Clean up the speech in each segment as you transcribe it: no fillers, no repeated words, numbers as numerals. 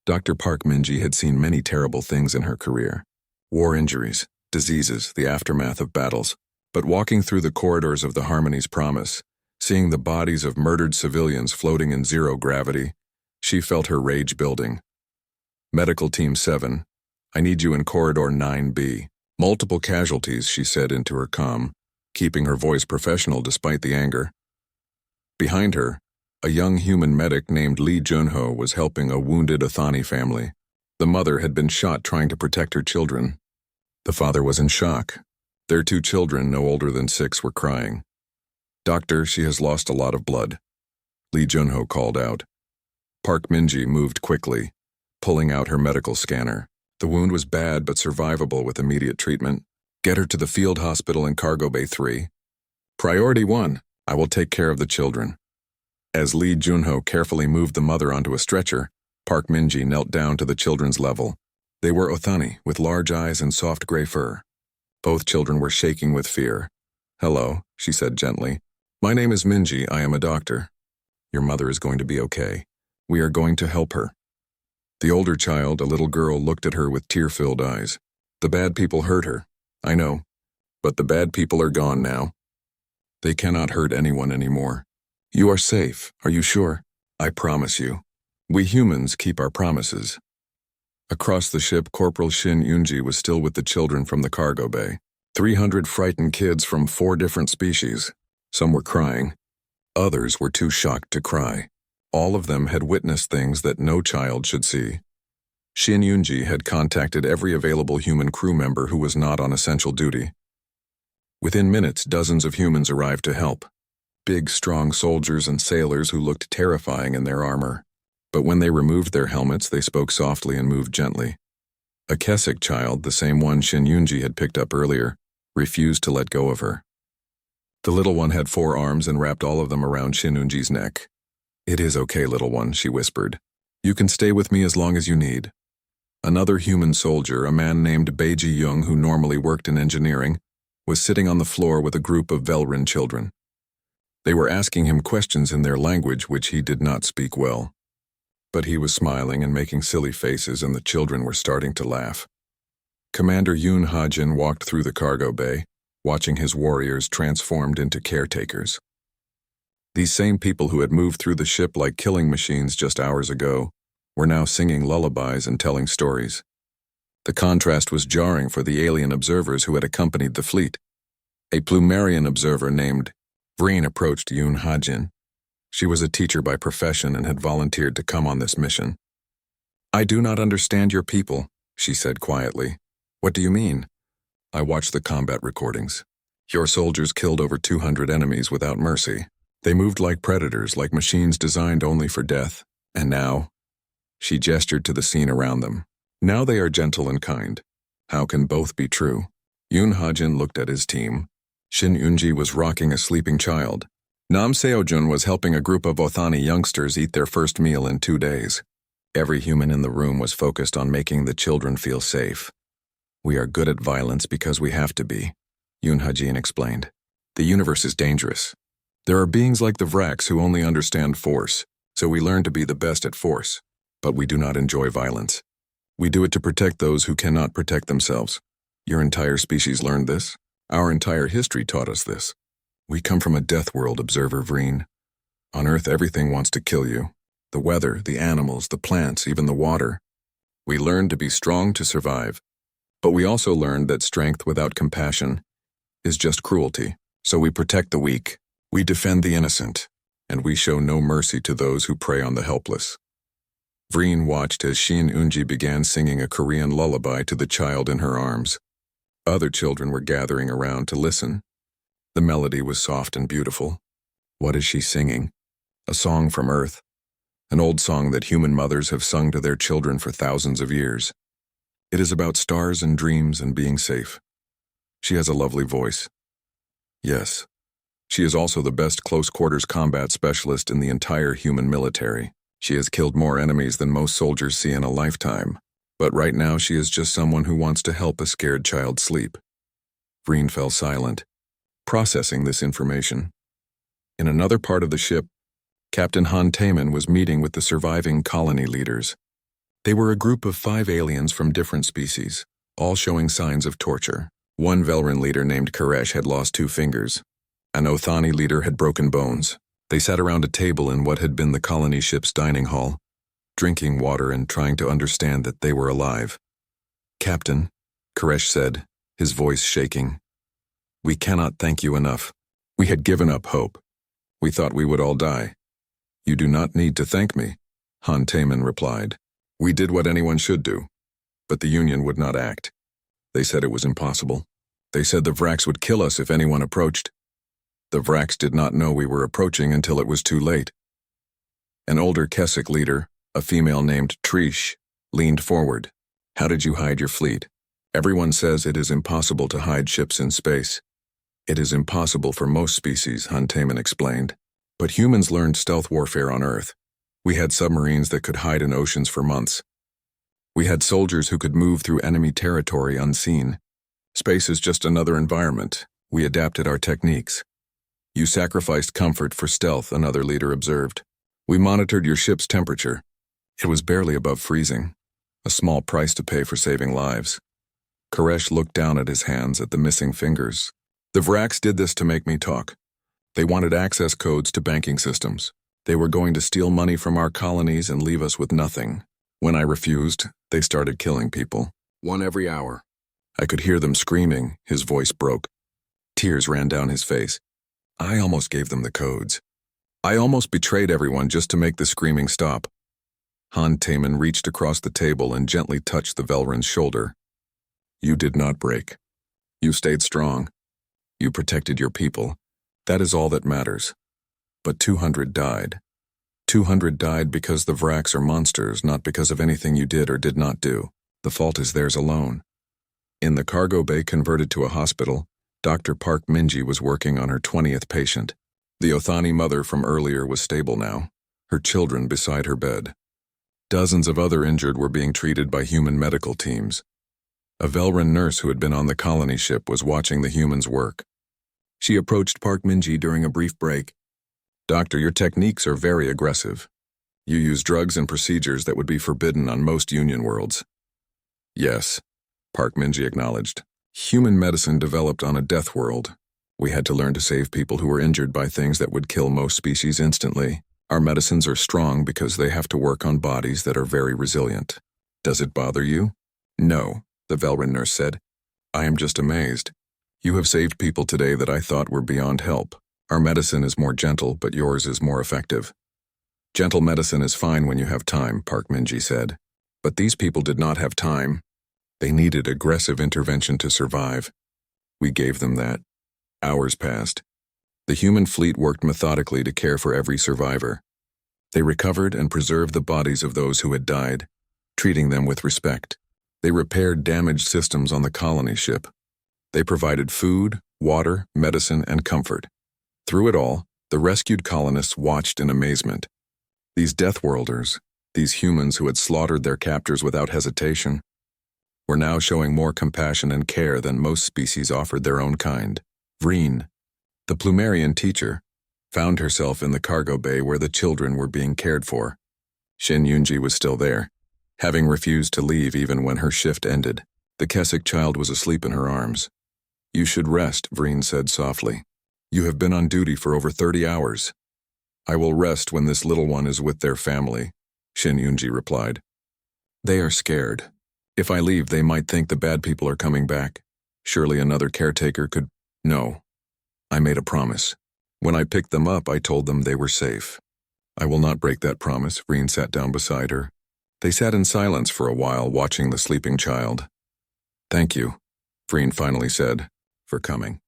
Dr. Park Minji had seen many terrible things in her career. War injuries, diseases, the aftermath of battles. But walking through the corridors of the Harmony's Promise, seeing the bodies of murdered civilians floating in zero gravity, she felt her rage building. Medical Team 7, I need you in Corridor 9B. Multiple casualties, she said into her comm, keeping her voice professional despite the anger. Behind her, a young human medic named Lee Junho was helping a wounded Athani family. The mother had been shot trying to protect her children. The father was in shock. Their 2 children, no older than 6, were crying. Doctor, she has lost a lot of blood. Lee Junho called out. Park Minji moved quickly, pulling out her medical scanner. The wound was bad but survivable with immediate treatment. Get her to the field hospital in Cargo Bay 3. Priority 1, I will take care of the children. As Lee Junho carefully moved the mother onto a stretcher, Park Minji knelt down to the children's level. They were Othani, with large eyes and soft gray fur. Both children were shaking with fear. Hello, she said gently. My name is Minji, I am a doctor. Your mother is going to be okay. We are going to help her. The older child, a little girl, looked at her with tear-filled eyes. The bad people hurt her. I know. But the bad people are gone now. They cannot hurt anyone anymore. You are safe, are you sure? I promise you. We humans keep our promises. Across the ship, Corporal Shin Yunji was still with the children from the cargo bay. 300 frightened kids from 4 different species. Some were crying. Others were too shocked to cry. All of them had witnessed things that no child should see. Shin Yunji had contacted every available human crew member who was not on essential duty. Within minutes, dozens of humans arrived to help. Big, strong soldiers and sailors who looked terrifying in their armor. But when they removed their helmets, they spoke softly and moved gently. A Keswick child, the same one Shin Yunji had picked up earlier, refused to let go of her. The little one had 4 arms and wrapped all of them around Shin Yunji's neck. It is okay, little one, she whispered. You can stay with me as long as you need. Another human soldier, a man named Beiji Young who normally worked in engineering, was sitting on the floor with a group of Velrin children. They were asking him questions in their language which he did not speak well. But he was smiling and making silly faces, and the children were starting to laugh. Commander Yoon Ha-jin walked through the cargo bay, watching his warriors transformed into caretakers. These same people who had moved through the ship like killing machines just hours ago were now singing lullabies and telling stories. The contrast was jarring for the alien observers who had accompanied the fleet. A Plumerian observer named Vreen approached Yoon Ha-jin. She was a teacher by profession and had volunteered to come on this mission. I do not understand your people, she said quietly. What do you mean? I watched the combat recordings. Your soldiers killed over 200 enemies without mercy. They moved like predators, like machines designed only for death. And now, she gestured to the scene around them. Now they are gentle and kind. How can both be true? Yoon Ha-jin looked at his team. Shin Yunji was rocking a sleeping child. Nam Seo-jun was helping a group of Othani youngsters eat their first meal in 2 days. Every human in the room was focused on making the children feel safe. We are good at violence because we have to be, Yoon Ha-jin explained. The universe is dangerous. There are beings like the Vraks who only understand force, so we learn to be the best at force. But we do not enjoy violence. We do it to protect those who cannot protect themselves. Your entire species learned this. Our entire history taught us this. We come from a death world, Observer Vreen. On Earth, everything wants to kill you. The weather, the animals, the plants, even the water. We learned to be strong to survive. But we also learned that strength without compassion is just cruelty. So we protect the weak. We defend the innocent. And we show no mercy to those who prey on the helpless. Vreen watched as Shin Yunji began singing a Korean lullaby to the child in her arms. Other children were gathering around to listen. The melody was soft and beautiful. What is she singing? A song from Earth. An old song that human mothers have sung to their children for thousands of years. It is about stars and dreams and being safe. She has a lovely voice. Yes, she is also the best close-quarters combat specialist in the entire human military. She has killed more enemies than most soldiers see in a lifetime. But right now she is just someone who wants to help a scared child sleep. Vreen fell silent, processing this information. In another part of the ship, Captain Han Taeman was meeting with the surviving colony leaders. They were a group of 5 aliens from different species, all showing signs of torture. One Velran leader named Koresh had lost 2 fingers. An Othani leader had broken bones. They sat around a table in what had been the colony ship's dining hall, drinking water and trying to understand that they were alive. "Captain," Koresh said, his voice shaking, "we cannot thank you enough. We had given up hope. We thought we would all die." "You do not need to thank me," Han Taman replied. "We did what anyone should do, but the Union would not act. They said it was impossible. They said the Vraks would kill us if anyone approached. The Vraks did not know we were approaching until it was too late." An older Keswick leader, a female named Trish, leaned forward. "How did you hide your fleet? Everyone says it is impossible to hide ships in space." "It is impossible for most species," Han Taman explained. "But humans learned stealth warfare on Earth. We had submarines that could hide in oceans for months. We had soldiers who could move through enemy territory unseen. Space is just another environment. We adapted our techniques." "You sacrificed comfort for stealth," another leader observed. "We monitored your ship's temperature. It was barely above freezing. A small price to pay for saving lives." Koresh looked down at his hands at the missing fingers. "The Vraks did this to make me talk. They wanted access codes to banking systems. They were going to steal money from our colonies and leave us with nothing. When I refused, they started killing people. 1 every hour. I could hear them screaming." His voice broke. Tears ran down his face. "I almost gave them the codes. I almost betrayed everyone just to make the screaming stop." Han Taman reached across the table and gently touched the Velran's shoulder. "You did not break. You stayed strong. You protected your people. That is all that matters. But 200 died. 200 died because the Vraks are monsters, not because of anything you did or did not do. The fault is theirs alone." In the cargo bay converted to a hospital, Dr. Park Minji was working on her 20th patient. The Othani mother from earlier was stable now, her children beside her bed. Dozens of other injured were being treated by human medical teams. A Velran nurse who had been on the colony ship was watching the humans work. She approached Park Minji during a brief break. "Doctor, your techniques are very aggressive. You use drugs and procedures that would be forbidden on most Union worlds." "Yes," Park Minji acknowledged. "Human medicine developed on a death world. We had to learn to save people who were injured by things that would kill most species instantly. Our medicines are strong because they have to work on bodies that are very resilient." "Does it bother you?" "No," the Velran nurse said. "I am just amazed. You have saved people today that I thought were beyond help. Our medicine is more gentle, but yours is more effective." "Gentle medicine is fine when you have time," Park Minji said. "But these people did not have time. They needed aggressive intervention to survive. We gave them that." Hours passed. The human fleet worked methodically to care for every survivor. They recovered and preserved the bodies of those who had died, treating them with respect. They repaired damaged systems on the colony ship. They provided food, water, medicine, and comfort. Through it all, the rescued colonists watched in amazement. These Deathworlders, these humans who had slaughtered their captors without hesitation, were now showing more compassion and care than most species offered their own kind. Vreen, the Plumerian teacher, found herself in the cargo bay where the children were being cared for. Shin Yunji was still there, having refused to leave even when her shift ended. The Keswick child was asleep in her arms. "You should rest," Vreen said softly. "You have been on duty for over 30 hours. "I will rest when this little one is with their family," Shin Yunji replied. "They are scared. If I leave, they might think the bad people are coming back. Surely another caretaker could—" "No. I made a promise. When I picked them up, I told them they were safe. I will not break that promise." Vreen sat down beside her. They sat in silence for a while, watching the sleeping child. "Thank you," Vreen finally said, "for coming.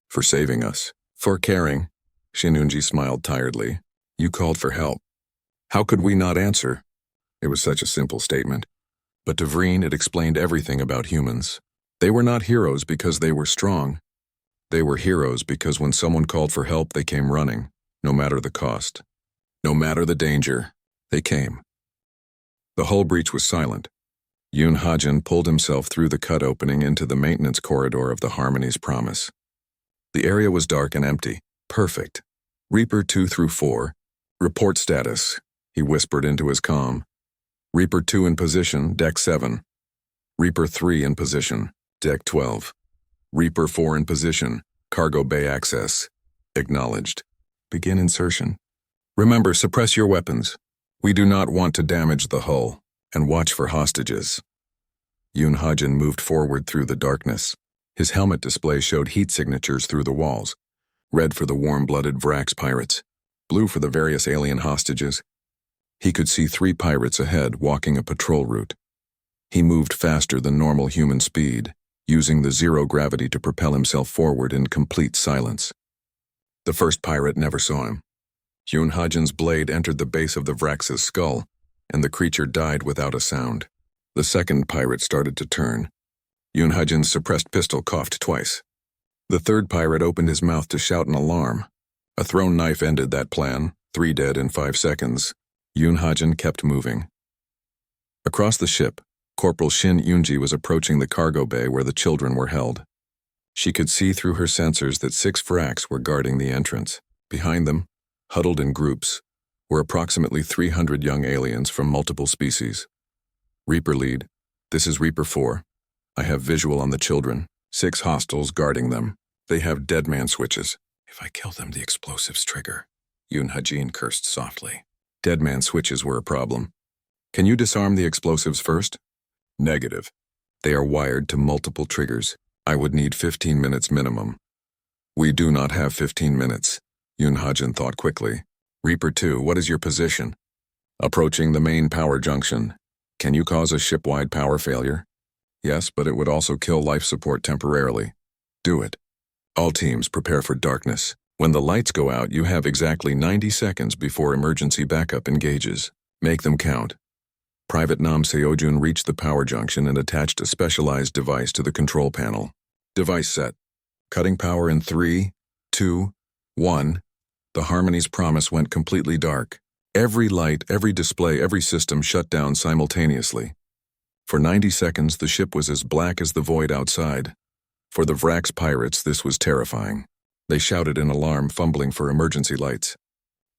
For saving us. For caring." Shinunji smiled tiredly. "You called for help. How could we not answer?" It was such a simple statement. But to Vreen it explained everything about humans. They were not heroes because they were strong. They were heroes because when someone called for help, they came running, no matter the cost. No matter the danger, they came. The hull breach was silent. Yoon Hajin pulled himself through the cut opening into the maintenance corridor of the Harmony's Promise. The area was dark and empty. Perfect. Reaper 2 through 4. "Report status," he whispered into his comm. Reaper 2 in position, Deck 7. Reaper 3 in position, Deck 12. Reaper 4 in position, Cargo Bay access. Acknowledged. Begin insertion. Remember, suppress your weapons. We do not want to damage the hull, and watch for hostages. Yoon Ha-jin moved forward through the darkness. His helmet display showed heat signatures through the walls. Red for the warm-blooded Vrax pirates, blue for the various alien hostages. He could see 3 pirates ahead walking a patrol route. He moved faster than normal human speed, using the zero gravity to propel himself forward in complete silence. The first pirate never saw him. Yoon Ha-jin's blade entered the base of the Vrax's skull, and the creature died without a sound. The second pirate started to turn. Yoon Ha-jin's suppressed pistol coughed twice. The third pirate opened his mouth to shout an alarm. A thrown knife ended that plan, 3 dead in 5 seconds. Yoon Ha-jin kept moving. Across the ship, Corporal Shin Yoonji was approaching the cargo bay where the children were held. She could see through her sensors that 6 Vrax were guarding the entrance. Behind them, huddled in groups, were approximately 300 young aliens from multiple species. Reaper lead, this is Reaper 4. I have visual on the children, 6 hostiles guarding them. They have dead man switches. If I kill them, the explosives trigger. Yoon Ha-jin cursed softly. Dead man switches were a problem. Can you disarm the explosives first? Negative. They are wired to multiple triggers. I would need 15 minutes minimum. We do not have 15 minutes. Yoon Ha-jin thought quickly. Reaper 2, what is your position? Approaching the main power junction. Can you cause a ship-wide power failure? Yes, but it would also kill life support temporarily. Do it. All teams prepare for darkness. When the lights go out, you have exactly 90 seconds before emergency backup engages. Make them count. Private Nam Seojun reached the power junction and attached a specialized device to the control panel. Device set. Cutting power in 3, 2, 1. The Harmony's promise went completely dark. Every light, every display, every system shut down simultaneously. For 90 seconds, the ship was as black as the void outside. For the Vrax pirates, this was terrifying. They shouted in alarm, fumbling for emergency lights.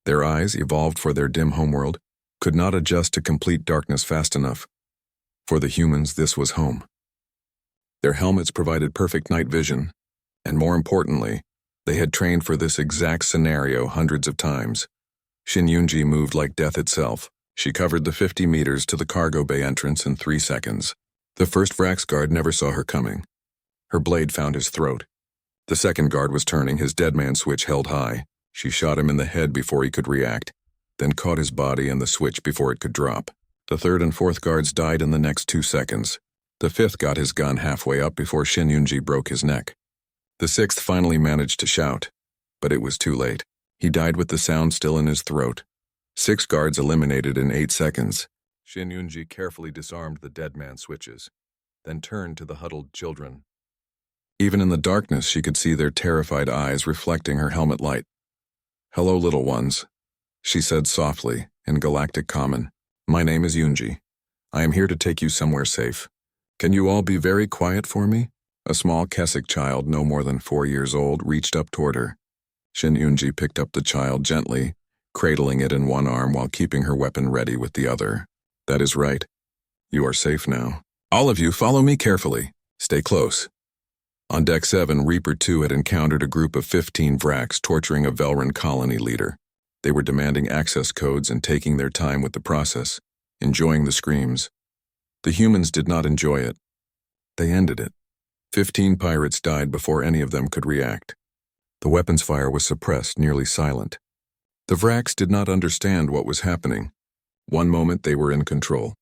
Their eyes, evolved for their dim homeworld, could not adjust to complete darkness fast enough. For the humans, this was home. Their helmets provided perfect night vision, and more importantly, they had trained for this exact scenario hundreds of times. Shin Yoonji moved like death itself. She covered the 50 meters to the cargo bay entrance in 3 seconds. The first Vrax guard never saw her coming. Her blade found his throat. The second guard was turning, his dead man switch held high. She shot him in the head before he could react, then caught his body and the switch before it could drop. The third and fourth guards died in the next 2 seconds. The fifth got his gun halfway up before Shin Yoonji broke his neck. The sixth finally managed to shout, but it was too late. He died with the sound still in his throat. 6 guards eliminated in 8 seconds. Shin Yoonji carefully disarmed the dead man switches, then turned to the huddled children. Even in the darkness, she could see their terrified eyes reflecting her helmet light. "Hello, little ones," she said softly in Galactic Common. "My name is Yoonji. I am here to take you somewhere safe. Can you all be very quiet for me?" A small Keswick child, no more than 4 years old, reached up toward her. Shin Yoonji picked up the child gently, cradling it in one arm while keeping her weapon ready with the other. "That is right. You are safe now. All of you, follow me carefully. Stay close." On Deck 7, Reaper 2 had encountered a group of 15 Vrax torturing a Velran colony leader. They were demanding access codes and taking their time with the process, enjoying the screams. The humans did not enjoy it. They ended it. 15 pirates died before any of them could react. The weapons fire was suppressed, nearly silent. The Vrax did not understand what was happening. One moment they were in control.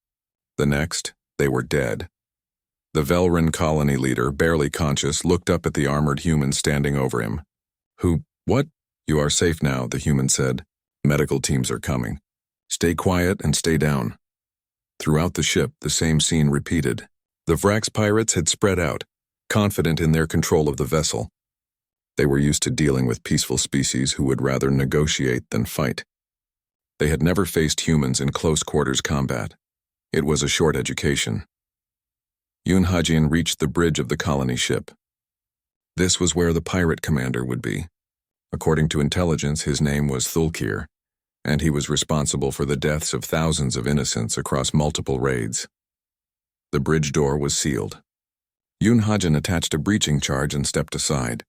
The next, they were dead. The Velran colony leader, barely conscious, looked up at the armored human standing over him. What? You are safe now, the human said. Medical teams are coming. Stay quiet and stay down. Throughout the ship, the same scene repeated. The Vrax pirates had spread out, confident in their control of the vessel. They were used to dealing with peaceful species who would rather negotiate than fight. They had never faced humans in close-quarters combat. It was a short education. Yoon Ha-jin reached the bridge of the colony ship. This was where the pirate commander would be. According to intelligence, his name was Thulkir, and he was responsible for the deaths of thousands of innocents across multiple raids. The bridge door was sealed. Yoon Ha-jin attached a breaching charge and stepped aside.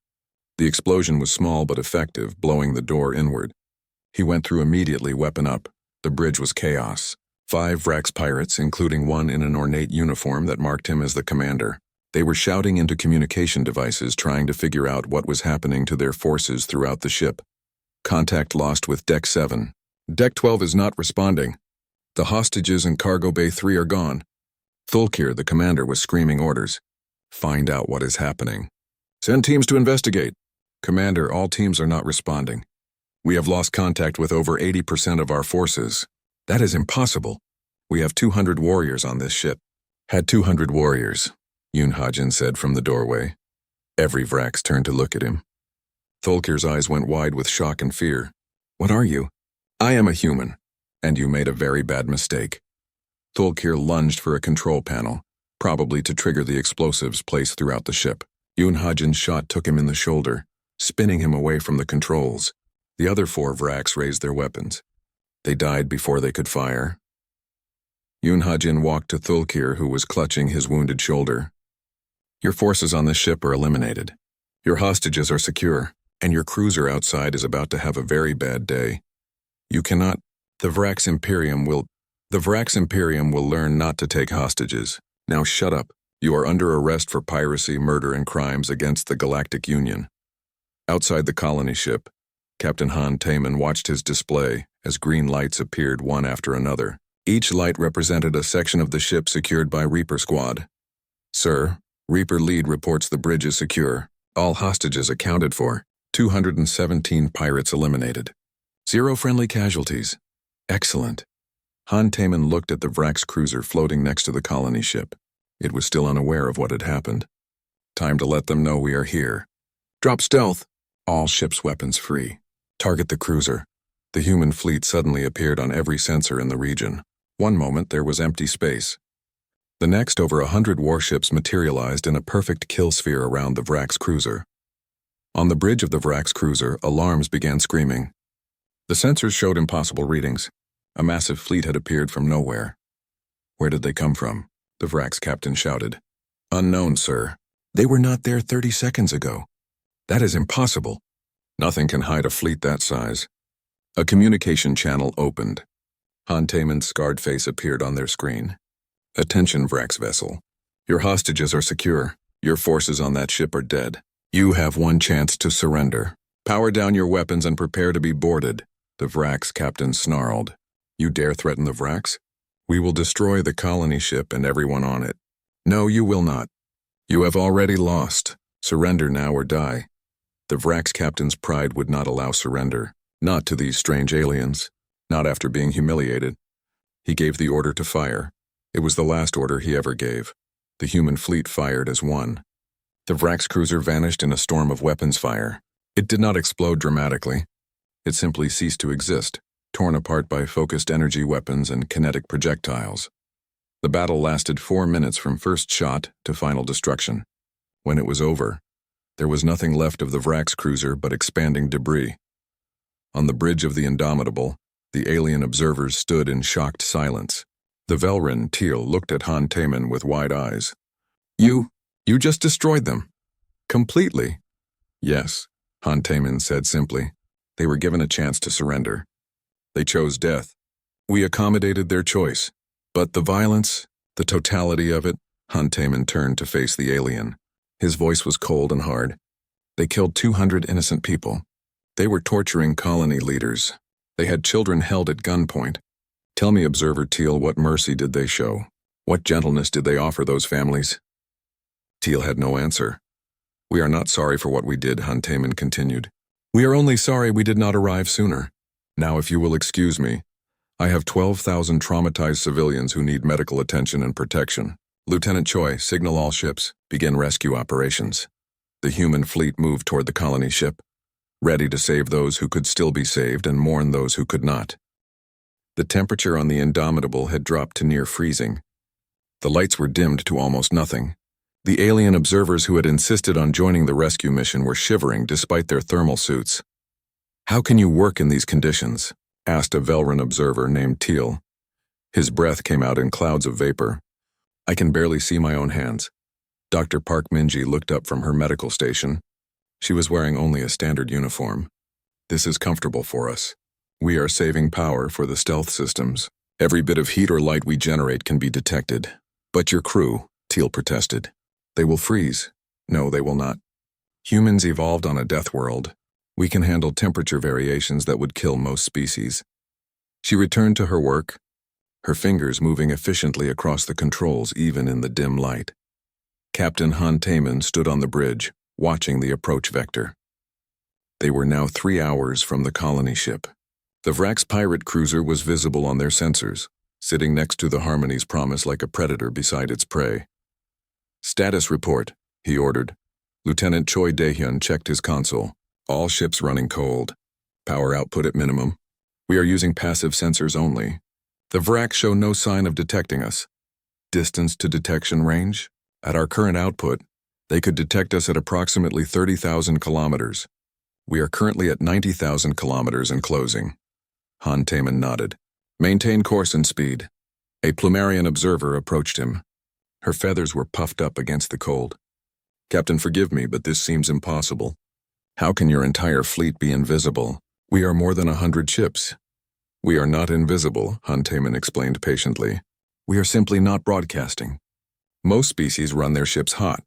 The explosion was small but effective, blowing the door inward. He went through immediately, weapon up. The bridge was chaos. 5 Vrax pirates, including one in an ornate uniform that marked him as the commander. They were shouting into communication devices, trying to figure out what was happening to their forces throughout the ship. Contact lost with Deck 7. Deck 12 is not responding. The hostages in Cargo Bay 3 are gone. Thulkir, the commander, was screaming orders. Find out what is happening. Send teams to investigate. Commander, all teams are not responding. We have lost contact with over 80% of our forces. That is impossible. We have 200 warriors on this ship. Had 200 warriors, Yoon Ha-jin said from the doorway. Every Vrax turned to look at him. Thulkir's eyes went wide with shock and fear. What are you? I am a human, and you made a very bad mistake. Thulkir lunged for a control panel, probably to trigger the explosives placed throughout the ship. Yoon Ha-jin's shot took him in the shoulder, spinning him away from the controls. The other 4 Vrax raised their weapons. They died before they could fire. Yoon Ha-jin walked to Thulkir, who was clutching his wounded shoulder. Your forces on this ship are eliminated. Your hostages are secure, and your cruiser outside is about to have a very bad day. You cannot. The Vrax Imperium will learn not to take hostages. Now shut up. You are under arrest for piracy, murder, and crimes against the Galactic Union. Outside the colony ship, Captain Han Taeman watched his display as green lights appeared one after another. Each light represented a section of the ship secured by Reaper Squad. Sir, Reaper Lead reports the bridge is secure. All hostages accounted for. 217 pirates eliminated. 0 friendly casualties. Excellent. Han Taeman looked at the Vrax cruiser floating next to the colony ship. It was still unaware of what had happened. Time to let them know we are here. Drop stealth. All ships' weapons free. Target the cruiser. The human fleet suddenly appeared on every sensor in the region. One moment there was empty space. The next, over 100 warships materialized in a perfect kill sphere around the Vrax cruiser. On the bridge of the Vrax cruiser, alarms began screaming. The sensors showed impossible readings. A massive fleet had appeared from nowhere. Where did they come from? The Vrax captain shouted. Unknown, sir. They were not there 30 seconds ago. That is impossible. Nothing can hide a fleet that size. A communication channel opened. Han Taeman's scarred face appeared on their screen. Attention, Vrax vessel. Your hostages are secure. Your forces on that ship are dead. You have one chance to surrender. Power down your weapons and prepare to be boarded. The Vrax captain snarled. You dare threaten the Vrax? We will destroy the colony ship and everyone on it. No, you will not. You have already lost. Surrender now or die. The Vrax captain's pride would not allow surrender. Not to these strange aliens. Not after being humiliated. He gave the order to fire. It was the last order he ever gave. The human fleet fired as one. The Vrax cruiser vanished in a storm of weapons fire. It did not explode dramatically. It simply ceased to exist, torn apart by focused energy weapons and kinetic projectiles. The battle lasted 4 minutes from first shot to final destruction. When it was over, there was nothing left of the Vrax cruiser but expanding debris. On the bridge of the Indomitable, the alien observers stood in shocked silence. The Velrin Teal looked at Han Taeman with wide eyes. You just destroyed them. Completely. Yes, Han Taeman said simply. They were given a chance to surrender. They chose death. We accommodated their choice. But the violence, the totality of it, Han Taeman turned to face the alien. His voice was cold and hard. They killed 200 innocent people. They were torturing colony leaders. They had children held at gunpoint. Tell me, Observer Teal, what mercy did they show? What gentleness did they offer those families? Teal had no answer. We are not sorry for what we did, Han Taeman continued. We are only sorry we did not arrive sooner. Now, if you will excuse me, I have 12,000 traumatized civilians who need medical attention and protection. Lieutenant Choi, signal all ships. Begin rescue operations. The human fleet moved toward the colony ship, ready to save those who could still be saved and mourn those who could not. The temperature on the Indomitable had dropped to near freezing. The lights were dimmed to almost nothing. The alien observers who had insisted on joining the rescue mission were shivering despite their thermal suits. How can you work in these conditions? asked a Velran observer named Teal. His breath came out in clouds of vapor. I can barely see my own hands. Dr. Park Minji looked up from her medical station. She was wearing only a standard uniform. This is comfortable for us. We are saving power for the stealth systems. Every bit of heat or light we generate can be detected. But your crew, Teal protested. They will freeze. No, they will not. Humans evolved on a death world. We can handle temperature variations that would kill most species. She returned to her work, her fingers moving efficiently across the controls even in the dim light. Captain Han Taeman stood on the bridge, watching the approach vector. They were now 3 hours from the colony ship. The Vrax pirate cruiser was visible on their sensors, sitting next to the Harmony's Promise like a predator beside its prey. Status report, he ordered. Lieutenant Choi Daehyun checked his console. All ships running cold. Power output at minimum. We are using passive sensors only. The Vrax show no sign of detecting us. Distance to detection range? At our current output, they could detect us at approximately 30,000 kilometers. We are currently at 90,000 kilometers and closing. Han Taeman nodded. Maintain course and speed. A Plumerian observer approached him. Her feathers were puffed up against the cold. Captain, forgive me, but this seems impossible. How can your entire fleet be invisible? We are more than 100 ships. We are not invisible, Han Taeman explained patiently. We are simply not broadcasting. Most species run their ships hot.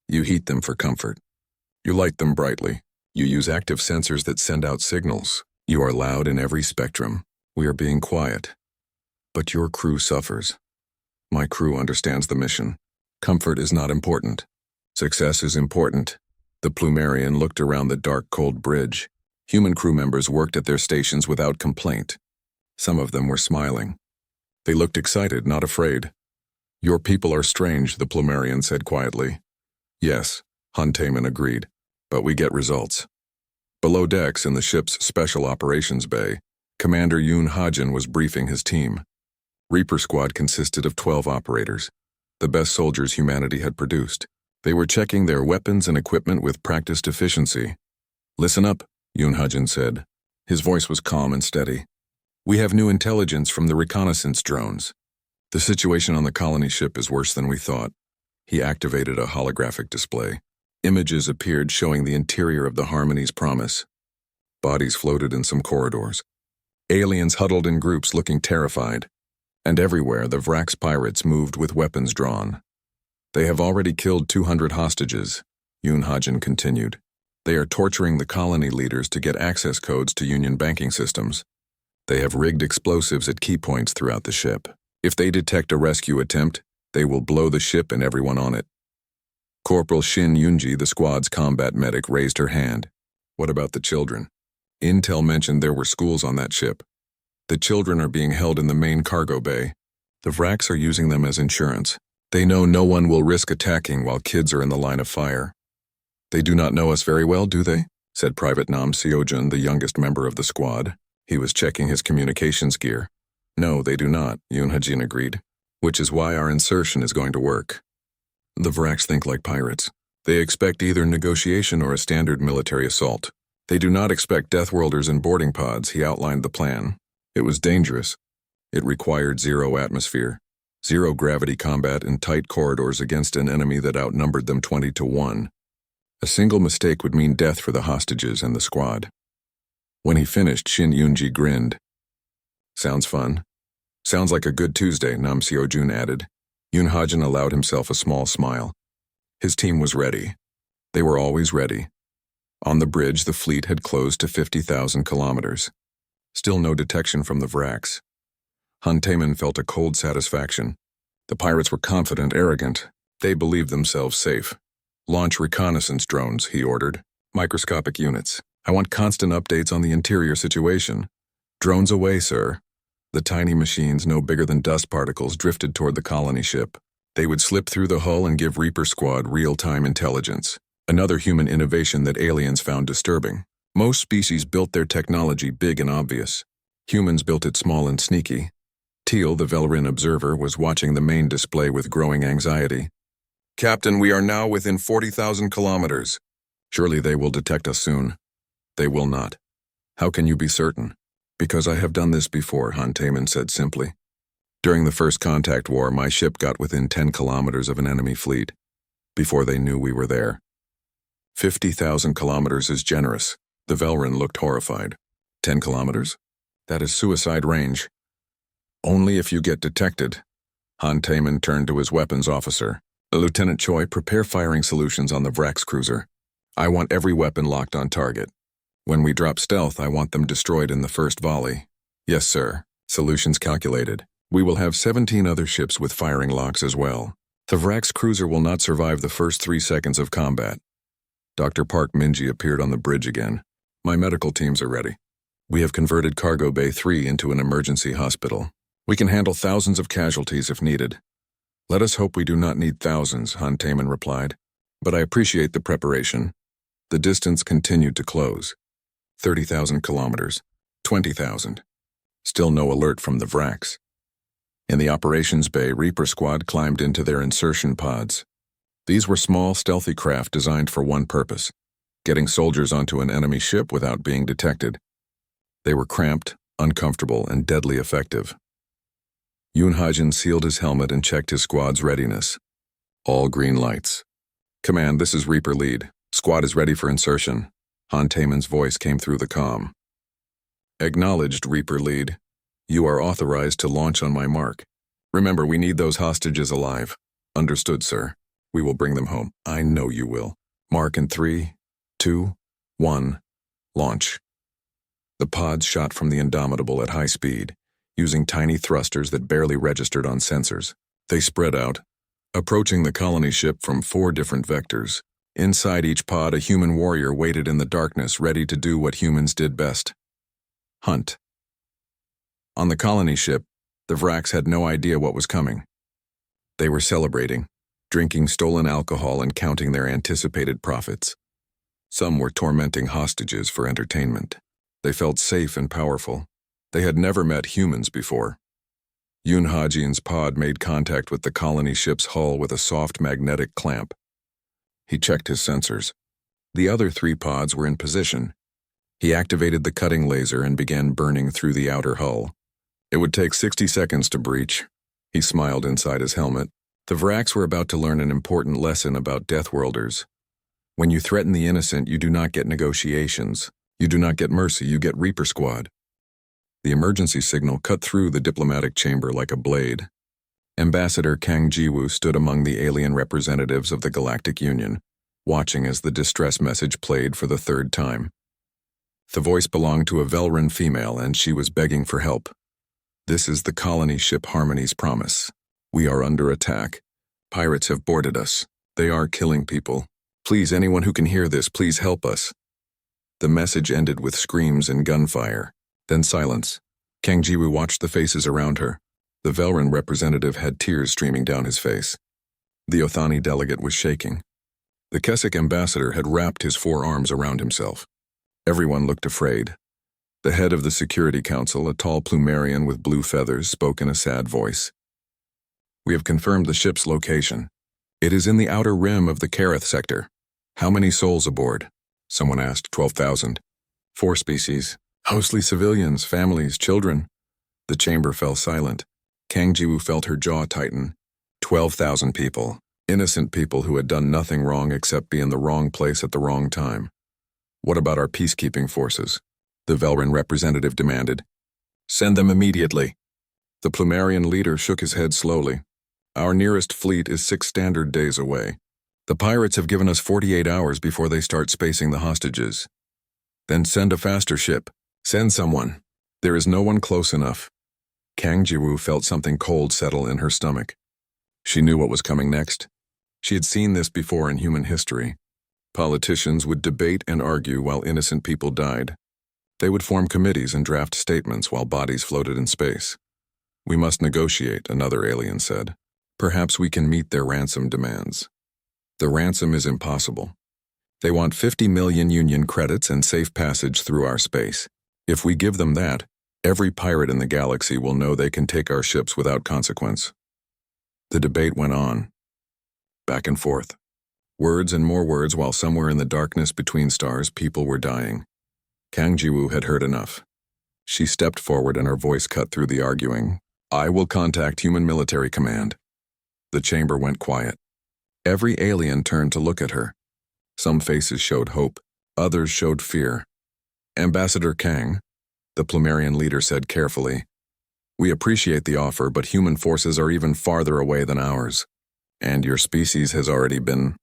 You heat them for comfort. You light them brightly. You use active sensors that send out signals. You are loud in every spectrum. We are being quiet. But your crew suffers. My crew understands the mission. Comfort is not important. Success is important. The Plumerian looked around the dark, cold bridge. Human crew members worked at their stations without complaint. Some of them were smiling. They looked excited, not afraid. Your people are strange, the Plumerian said quietly. Yes, Han Taeman agreed, but we get results. Below decks in the ship's special operations bay, Commander Yoon Hajin was briefing his team. Reaper Squad consisted of 12 operators, the best soldiers humanity had produced. They were checking their weapons and equipment with practiced efficiency. Listen up, Yoon Hajin said. His voice was calm and steady. We have new intelligence from the reconnaissance drones. The situation on the colony ship is worse than we thought. He activated a holographic display. Images appeared showing the interior of the Harmony's Promise. Bodies floated in some corridors. Aliens huddled in groups looking terrified. And everywhere the Vrax pirates moved with weapons drawn. They have already killed 200 hostages, Yoon Hajin continued. They are torturing the colony leaders to get access codes to Union banking systems. They have rigged explosives at key points throughout the ship. If they detect a rescue attempt, they will blow the ship and everyone on it. Corporal Shin Yoonji, the squad's combat medic, raised her hand. What about the children? Intel mentioned there were schools on that ship. The children are being held in the main cargo bay. The Vrax are using them as insurance. They know no one will risk attacking while kids are in the line of fire. They do not know us very well, do they? Said Private Nam Seojun, the youngest member of the squad. He was checking his communications gear. No, they do not, Yoon Hajin agreed. Which is why our insertion is going to work. The Vrax think like pirates. They expect either negotiation or a standard military assault. They do not expect Deathworlders in boarding pods, he outlined the plan. It was dangerous. It required zero atmosphere, zero gravity combat in tight corridors against an enemy that outnumbered them 20-1. A single mistake would mean death for the hostages and the squad. When he finished, Shin Yoonji grinned. Sounds fun. Sounds like a good Tuesday, Nam Seojun added. Yoon Hajin allowed himself a small smile. His team was ready. They were always ready. On the bridge, the fleet had closed to 50,000 kilometers. Still no detection from the Vrax. Han Taeman felt a cold satisfaction. The pirates were confident, arrogant. They believed themselves safe. Launch reconnaissance drones, he ordered. Microscopic units. I want constant updates on the interior situation. Drones away, sir. The tiny machines, no bigger than dust particles, drifted toward the colony ship. They would slip through the hull and give Reaper Squad real-time intelligence. Another human innovation that aliens found disturbing. Most species built their technology big and obvious. Humans built it small and sneaky. Teal, the Velrin observer, was watching the main display with growing anxiety. Captain, we are now within 40,000 kilometers. Surely they will detect us soon. They will not. How can you be certain? Because I have done this before, Han Taman said simply. During the first contact war, my ship got within 10 kilometers of an enemy fleet, before they knew we were there. 50,000 kilometers is generous. The Velrin looked horrified. 10 kilometers? That is suicide range. Only if you get detected. Han Taman turned to his weapons officer. Lieutenant Choi, prepare firing solutions on the Vrax cruiser. I want every weapon locked on target. When we drop stealth, I want them destroyed in the first volley. Yes, sir. Solutions calculated. We will have 17 other ships with firing locks as well. The Vrax cruiser will not survive the first 3 seconds of combat. Dr. Park Minji appeared on the bridge again. My medical teams are ready. We have converted Cargo Bay 3 into an emergency hospital. We can handle thousands of casualties if needed. Let us hope we do not need thousands, Han Taman replied. But I appreciate the preparation. The distance continued to close. 30,000 kilometers. 20,000. Still no alert from the Vrax. In the operations bay, Reaper Squad climbed into their insertion pods. These were small, stealthy craft designed for one purpose: getting soldiers onto an enemy ship without being detected. They were cramped, uncomfortable, and deadly effective. Yoon Ha-jin sealed his helmet and checked his squad's readiness. All green lights. Command, this is Reaper Lead. Squad is ready for insertion. Han Taman's voice came through the comm. Acknowledged, Reaper Lead. You are authorized to launch on my mark. Remember, we need those hostages alive. Understood, sir. We will bring them home. I know you will. Mark in 3, 2, 1. Launch. The pods shot from the Indomitable at high speed, using tiny thrusters that barely registered on sensors. They spread out, approaching the colony ship from 4 different vectors. Inside each pod, a human warrior waited in the darkness, ready to do what humans did best: hunt. On the colony ship, the Vrax had no idea what was coming. They were celebrating, drinking stolen alcohol and counting their anticipated profits. Some were tormenting hostages for entertainment. They felt safe and powerful. They had never met humans before. Yoon Ha-jin's pod made contact with the colony ship's hull with a soft magnetic clamp. He checked his sensors. The other 3 pods were in position. He activated the cutting laser and began burning through the outer hull. It would take 60 seconds to breach. He smiled inside his helmet. The Vrax were about to learn an important lesson about Deathworlders. When you threaten the innocent, you do not get negotiations. You do not get mercy, you get Reaper Squad. The emergency signal cut through the diplomatic chamber like a blade. Ambassador Kang Ji-woo stood among the alien representatives of the Galactic Union, watching as the distress message played for the 3rd time. The voice belonged to a Velrin female, and she was begging for help. This is the colony ship Harmony's promise. We are under attack. Pirates have boarded us. They are killing people. Please, anyone who can hear this, please help us. The message ended with screams and gunfire. Then silence. Kang Ji-woo watched the faces around her. The Velrin representative had tears streaming down his face. The Othani delegate was shaking. The Keswick ambassador had wrapped his 4 arms around himself. Everyone looked afraid. The head of the Security Council, a tall Plumerian with blue feathers, spoke in a sad voice. We have confirmed the ship's location. It is in the outer rim of the Kareth sector. How many souls aboard? Someone asked. 12,000. 4 species. Mostly civilians, families, children. The chamber fell silent. Kang Ji-woo felt her jaw tighten. 12,000 people. Innocent people who had done nothing wrong except be in the wrong place at the wrong time. What about our peacekeeping forces? The Velrin representative demanded. Send them immediately. The Plumerian leader shook his head slowly. Our nearest fleet is 6 standard days away. The pirates have given us 48 hours before they start spacing the hostages. Then send a faster ship. Send someone. There is no one close enough. Kang Ji-woo felt something cold settle in her stomach. She knew what was coming next. She had seen this before in human history. Politicians would debate and argue while innocent people died. They would form committees and draft statements while bodies floated in space. We must negotiate, another alien said. Perhaps we can meet their ransom demands. The ransom is impossible. They want 50 million Union credits and safe passage through our space. If we give them that, every pirate in the galaxy will know they can take our ships without consequence. The debate went on. Back and forth. Words and more words while somewhere in the darkness between stars people were dying. Kang Ji-woo had heard enough. She stepped forward and her voice cut through the arguing. I will contact Human Military Command. The chamber went quiet. Every alien turned to look at her. Some faces showed hope, others showed fear. Ambassador Kang, the Plumerian leader said carefully, we appreciate the offer, but human forces are even farther away than ours. And your species has already been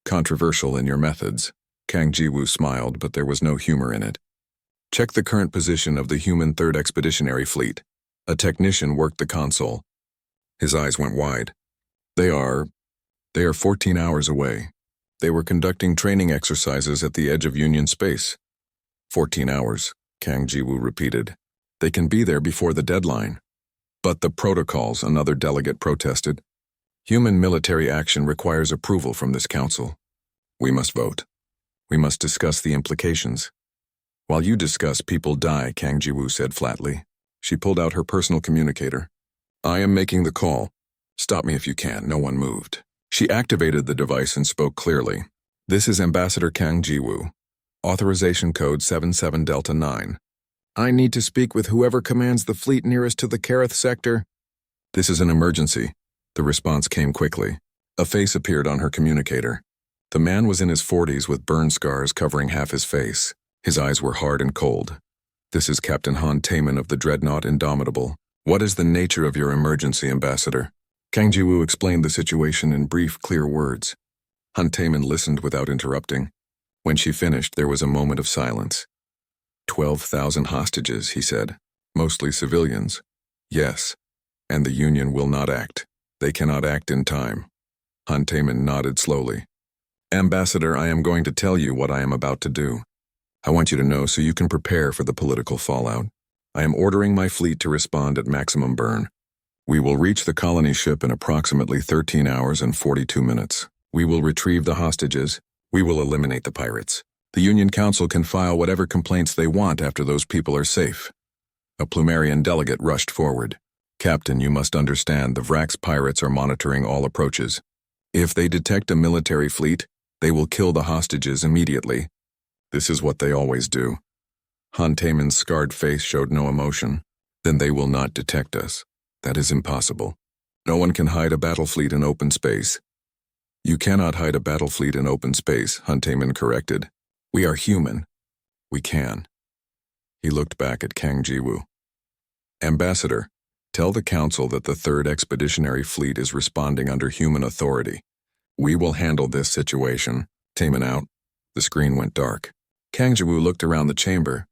controversial in your methods. Kang Jiwoo smiled, but there was no humor in it. Check the current position of the human 3rd Expeditionary Fleet. A technician worked the console. His eyes went wide. They are 14 hours away. They were conducting training exercises at the edge of Union space. 14 hours, Kang Jiwoo repeated. They can be there before the deadline. But the protocols, another delegate protested. Human military action requires approval from this council. We must vote. We must discuss the implications. While you discuss, people die, Kang Jiwoo said flatly. She pulled out her personal communicator. I am making the call. Stop me if you can. No one moved. She activated the device and spoke clearly. This is Ambassador Kang Jiwoo. Authorization code 77 Delta 9. I need to speak with whoever commands the fleet nearest to the Kareth sector. This is an emergency. The response came quickly. A face appeared on her communicator. The man was in his 40s with burn scars covering half his face. His eyes were hard and cold. This is Captain Han Taemin of the Dreadnought Indomitable. What is the nature of your emergency, Ambassador? Kang Jiwoo explained the situation in brief, clear words. Han Taemin listened without interrupting. When she finished, there was a moment of silence. 12,000 hostages, he said. Mostly civilians. Yes. And the Union will not act. They cannot act in time. Han Taemin nodded slowly. Ambassador, I am going to tell you what I am about to do. I want you to know so you can prepare for the political fallout. I am ordering my fleet to respond at maximum burn. We will reach the colony ship in approximately 13 hours and 42 minutes. We will retrieve the hostages. We will eliminate the pirates. The Union Council can file whatever complaints they want after those people are safe. A Plumerian delegate rushed forward. Captain, you must understand the Vrax pirates are monitoring all approaches. If they detect a military fleet, they will kill the hostages immediately. This is what they always do. Han Taemin's scarred face showed no emotion. Then they will not detect us. That is impossible. No one can hide a battle fleet in open space. You cannot hide a battle fleet in open space, Han Taemin corrected. We are human. We can. He looked back at Kang Jiwoo. Ambassador, tell the Council that the 3rd Expeditionary Fleet is responding under human authority. We will handle this situation. Taemin out. The screen went dark. Kang Jiwoo looked around the chamber.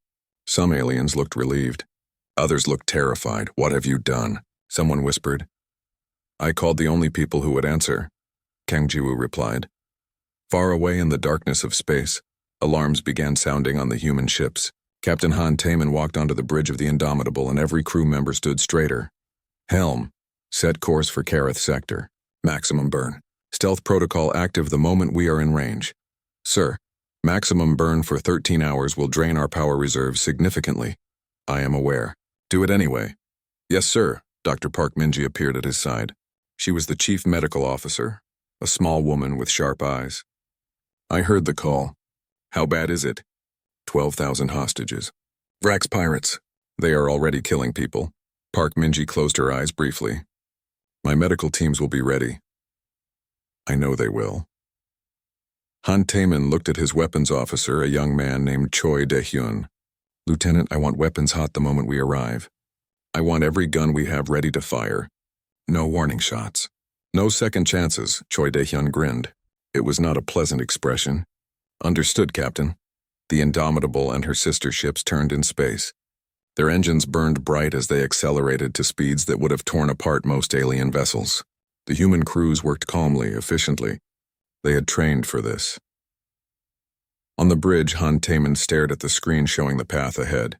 Some aliens looked relieved. Others looked terrified. What have you done? Someone whispered. I called the only people who would answer. Kang Jiwoo replied. Far away in the darkness of space, alarms began sounding on the human ships. Captain Han Taemin walked onto the bridge of the Indomitable and every crew member stood straighter. Helm. Set course for Kareth sector. Maximum burn. Stealth protocol active the moment we are in range. Sir, maximum burn for 13 hours will drain our power reserves significantly. I am aware. Do it anyway. Yes, sir. Dr. Park Minji appeared at his side. She was the chief medical officer, a small woman with sharp eyes. I heard the call. How bad is it? 12,000 hostages. Vrax pirates. They are already killing people. Park Minji closed her eyes briefly. My medical teams will be ready. I know they will. Han Taemin looked at his weapons officer, a young man named Choi De-hyun. Lieutenant, I want weapons hot the moment we arrive. I want every gun we have ready to fire. No warning shots. No second chances, Choi De-hyun grinned. It was not a pleasant expression. Understood, Captain. The Indomitable and her sister ships turned in space. Their engines burned bright as they accelerated to speeds that would have torn apart most alien vessels. The human crews worked calmly, efficiently. They had trained for this. On the bridge, Han Taemin stared at the screen showing the path ahead.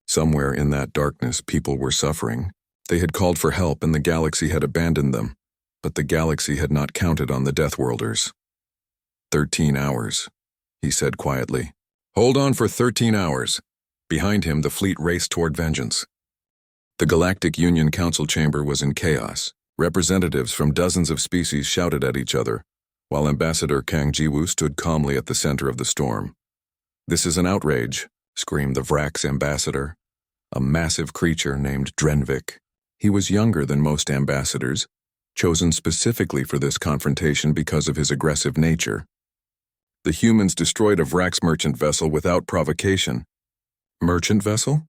Somewhere in that darkness, people were suffering. They had called for help and the galaxy had abandoned them, but the galaxy had not counted on the Deathworlders. 13 hours, he said quietly. Hold on for 13 hours. Behind him, the fleet raced toward vengeance. The Galactic Union Council chamber was in chaos. Representatives from dozens of species shouted at each other, while Ambassador Kang Jiwoo stood calmly at the center of the storm. This is an outrage, screamed the Vrax ambassador. a massive creature named Drenvik. He was younger than most ambassadors, chosen specifically for this confrontation because of his aggressive nature. The humans destroyed a Vrax merchant vessel without provocation. Merchant vessel?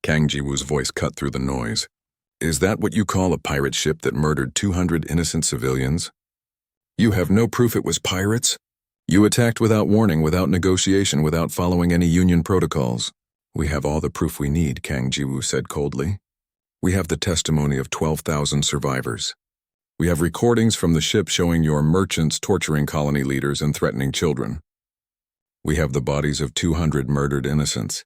Kang Jiwoo's voice cut through the noise. Is that what you call a pirate ship that murdered 200 innocent civilians? You have no proof it was pirates? You attacked without warning, without negotiation, without following any Union protocols. We have all the proof we need, Kang Jiwoo said coldly. We have the testimony of 12,000 survivors. We have recordings from the ship showing your merchants torturing colony leaders and threatening children. We have the bodies of 200 murdered innocents.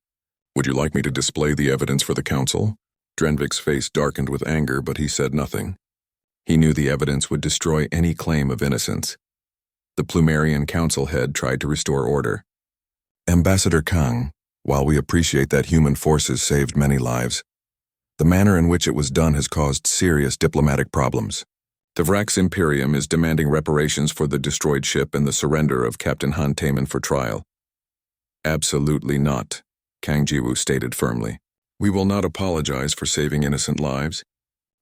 Would you like me to display the evidence for the council? Drenvik's face darkened with anger, but he said nothing. He knew the evidence would destroy any claim of innocence. The Plumerian council head tried to restore order. Ambassador Kang, while we appreciate that human forces saved many lives, the manner in which it was done has caused serious diplomatic problems. The Vrax Imperium is demanding reparations for the destroyed ship and the surrender of Captain Han Taemin for trial. Absolutely not, Kang Jiwoo stated firmly. We will not apologize for saving innocent lives.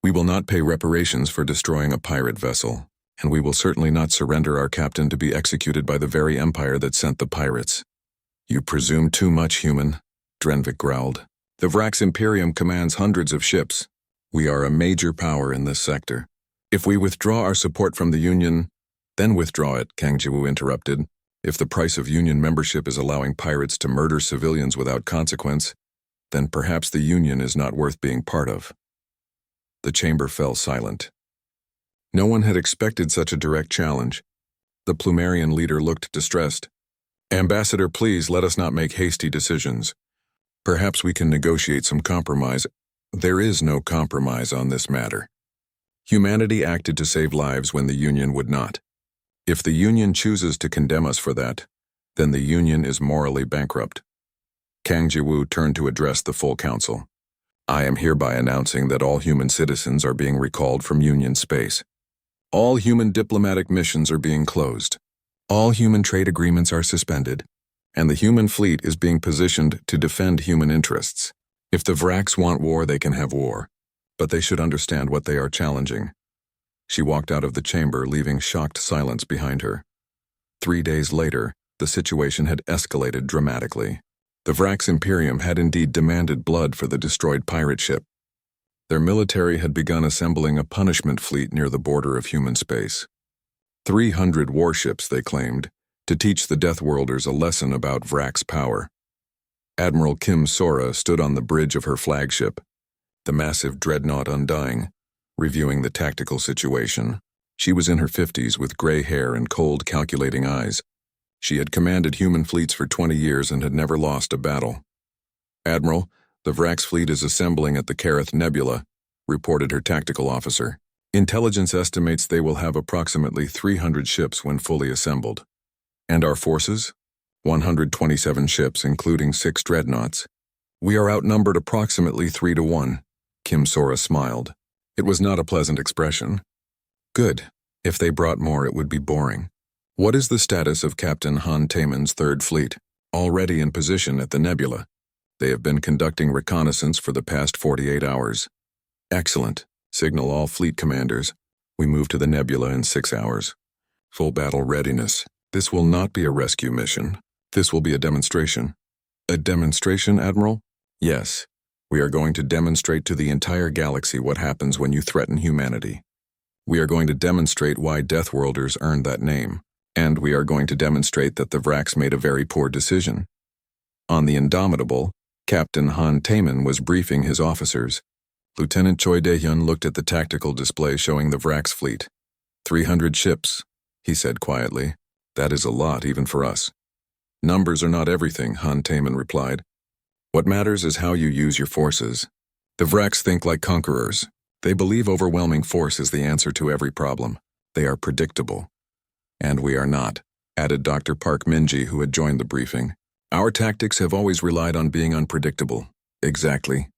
We will not pay reparations for destroying a pirate vessel, and we will certainly not surrender our captain to be executed by the very empire that sent the pirates. You presume too much, human, Drenvik growled. The Vrax Imperium commands hundreds of ships. We are a major power in this sector. If we withdraw our support from the Union, then withdraw it, Kang Jiwoo interrupted. If the price of Union membership is allowing pirates to murder civilians without consequence, then perhaps the Union is not worth being part of. The chamber fell silent. No one had expected such a direct challenge. The Plumerian leader looked distressed. Ambassador, please let us not make hasty decisions. Perhaps we can negotiate some compromise. There is no compromise on this matter. Humanity acted to save lives when the Union would not. If the Union chooses to condemn us for that, then the Union is morally bankrupt. Kang Jiwoo turned to address the full council. I am hereby announcing that all human citizens are being recalled from Union space. All human diplomatic missions are being closed. All human trade agreements are suspended, and the human fleet is being positioned to defend human interests. If the Vrax want war, they can have war, but they should understand what they are challenging. She walked out of the chamber, leaving shocked silence behind her. 3 days later, the situation had escalated dramatically. The Vrax Imperium had indeed demanded blood for the destroyed pirate ship. Their military had begun assembling a punishment fleet near the border of human space. 300 warships, they claimed, to teach the Deathworlders a lesson about Vrax power. Admiral Kim Sora stood on the bridge of her flagship, the massive dreadnought Undying, reviewing the tactical situation. She was in her 50s with gray hair and cold, calculating eyes. She had commanded human fleets for 20 years and had never lost a battle. Admiral, the Vrax fleet is assembling at the Kareth Nebula, reported her tactical officer. Intelligence estimates they will have approximately 300 ships when fully assembled. And our forces? 127 ships, including 6 dreadnoughts. We are outnumbered approximately 3 to 1, Kim Sora smiled. It was not a pleasant expression. Good. If they brought more, it would be boring. What is the status of Captain Han Taemin's Third Fleet? Already in position at the Nebula. They have been conducting reconnaissance for the past 48 hours. Excellent. Signal all fleet commanders. We move to the Nebula in 6 hours. Full battle readiness. This will not be a rescue mission. This will be a demonstration. A demonstration, Admiral? Yes. We are going to demonstrate to the entire galaxy what happens when you threaten humanity. We are going to demonstrate why Deathworlders earned that name. And we are going to demonstrate that the Vrax made a very poor decision. On the Indomitable, Captain Han Taemin was briefing his officers. Lieutenant Choi Dae-hyun looked at the tactical display showing the Vrax fleet. 300 ships, he said quietly. That is a lot, even for us. Numbers are not everything, Han Taemin replied. What matters is how you use your forces. The Vrax think like conquerors. They believe overwhelming force is the answer to every problem. They are predictable. And we are not, added Dr. Park Minji, who had joined the briefing. Our tactics have always relied on being unpredictable. Exactly.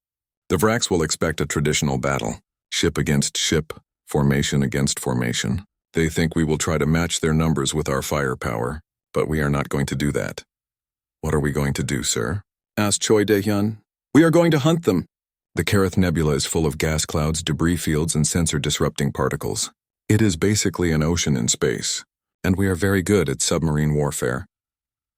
The Vrax will expect a traditional battle. Ship against ship, formation against formation. They think we will try to match their numbers with our firepower, but we are not going to do that. What are we going to do, sir? Asked Choi Dae-hyun. We are going to hunt them. The Carith Nebula is full of gas clouds, debris fields, and sensor-disrupting particles. It is basically an ocean in space, and we are very good at submarine warfare.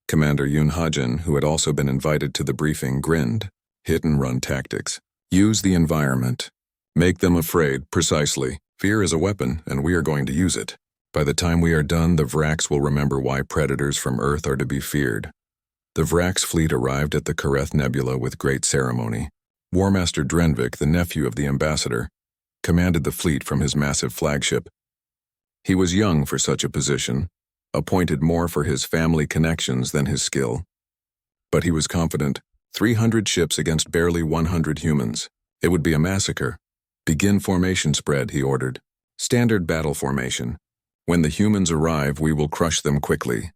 Commander Yoon Ha-jin, who had also been invited to the briefing, grinned. Hit-and-run tactics. Use the environment. Make them afraid, precisely. Fear is a weapon, and we are going to use it. By the time we are done, the Vrax will remember why predators from Earth are to be feared. The Vrax fleet arrived at the Carith Nebula with great ceremony. War Master Drenvik, the nephew of the ambassador, commanded the fleet from his massive flagship. He was young for such a position, appointed more for his family connections than his skill. But he was confident. 300 ships against barely 100 humans. It would be a massacre. Begin formation spread, he ordered. Standard battle formation. When the humans arrive, we will crush them quickly.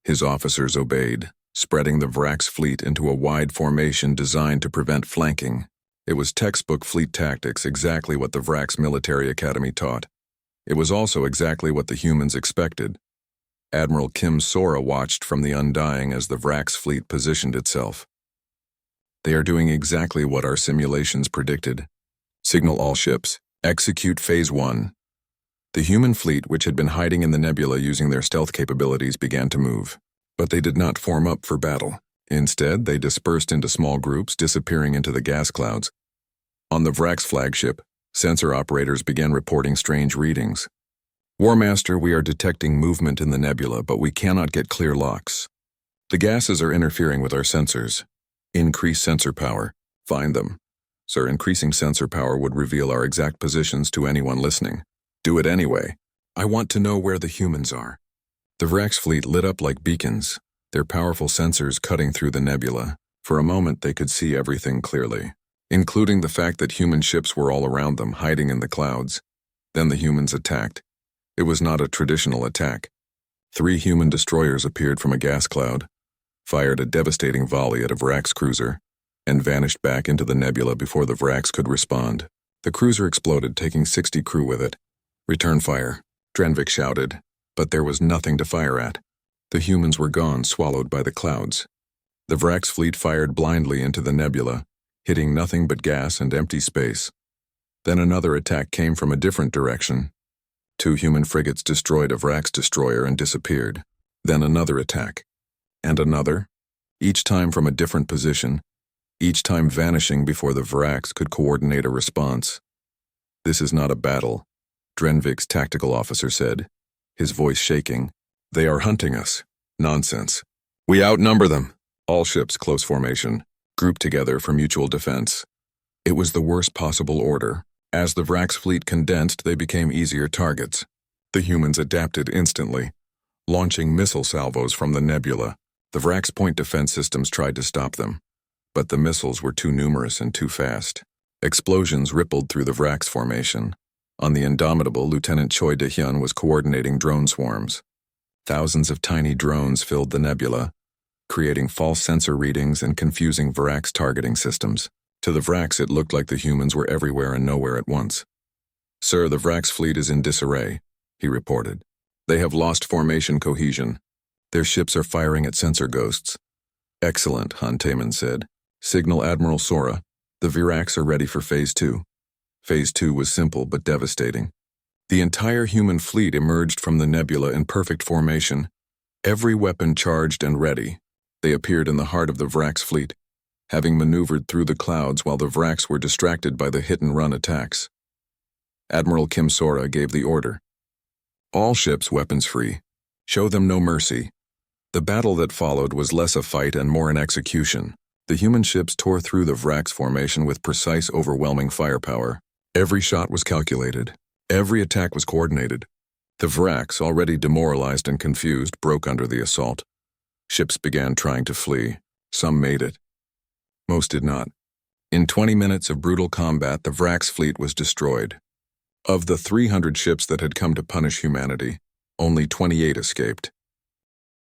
His officers obeyed, spreading the Vrax fleet into a wide formation designed to prevent flanking. It was textbook fleet tactics, exactly what the Vrax Military Academy taught. It was also exactly what the humans expected. Admiral Kim Sora watched from the Undying as the Vrax fleet positioned itself. They are doing exactly what our simulations predicted. Signal all ships. Execute Phase 1. The human fleet, which had been hiding in the nebula using their stealth capabilities, began to move. But they did not form up for battle. Instead, they dispersed into small groups, disappearing into the gas clouds. On the Vrax flagship, sensor operators began reporting strange readings. War Master, we are detecting movement in the nebula, but we cannot get clear locks. The gases are interfering with our sensors. Increase sensor power. Find them. Sir, increasing sensor power would reveal our exact positions to anyone listening. Do it anyway. I want to know where the humans are. The Vrax fleet lit up like beacons, their powerful sensors cutting through the nebula. For a moment, they could see everything clearly, including the fact that human ships were all around them, hiding in the clouds. Then the humans attacked. It was not a traditional attack. 3 human destroyers appeared from a gas cloud, fired a devastating volley at a Vrax cruiser, and vanished back into the nebula before the Vrax could respond. The cruiser exploded, taking 60 crew with it. Return fire, Drenvik shouted, but there was nothing to fire at. The humans were gone, swallowed by the clouds. The Vrax fleet fired blindly into the nebula, hitting nothing but gas and empty space. Then another attack came from a different direction. 2 human frigates destroyed a Vrax destroyer and disappeared. Then another attack. And another, each time from a different position, each time vanishing before the Vrax could coordinate a response. This is not a battle, Drenvik's tactical officer said, his voice shaking. They are hunting us. Nonsense. We outnumber them. All ships, close formation, grouped together for mutual defense. It was the worst possible order. As the Vrax fleet condensed, they became easier targets. The humans adapted instantly, launching missile salvos from the nebula. The Vrax point defense systems tried to stop them, but the missiles were too numerous and too fast. Explosions rippled through the Vrax formation. On the Indomitable, Lieutenant Choi De-hyun was coordinating drone swarms. Thousands of tiny drones filled the nebula, creating false sensor readings and confusing Vrax targeting systems. To the Vrax, it looked like the humans were everywhere and nowhere at once. Sir, the Vrax fleet is in disarray, he reported. They have lost formation cohesion. Their ships are firing at sensor ghosts. Excellent, Han Taeman said. Signal Admiral Sora. The Vrax are ready for Phase 2. Phase 2 was simple but devastating. The entire human fleet emerged from the nebula in perfect formation, every weapon charged and ready. They appeared in the heart of the Vrax fleet, having maneuvered through the clouds while the Vrax were distracted by the hit-and-run attacks. Admiral Kim Sora gave the order. All ships weapons free. Show them no mercy. The battle that followed was less a fight and more an execution. The human ships tore through the Vrax formation with precise, overwhelming firepower. Every shot was calculated. Every attack was coordinated. The Vrax, already demoralized and confused, broke under the assault. Ships began trying to flee. Some made it. Most did not. In 20 minutes of brutal combat, the Vrax fleet was destroyed. Of the 300 ships that had come to punish humanity, only 28 escaped.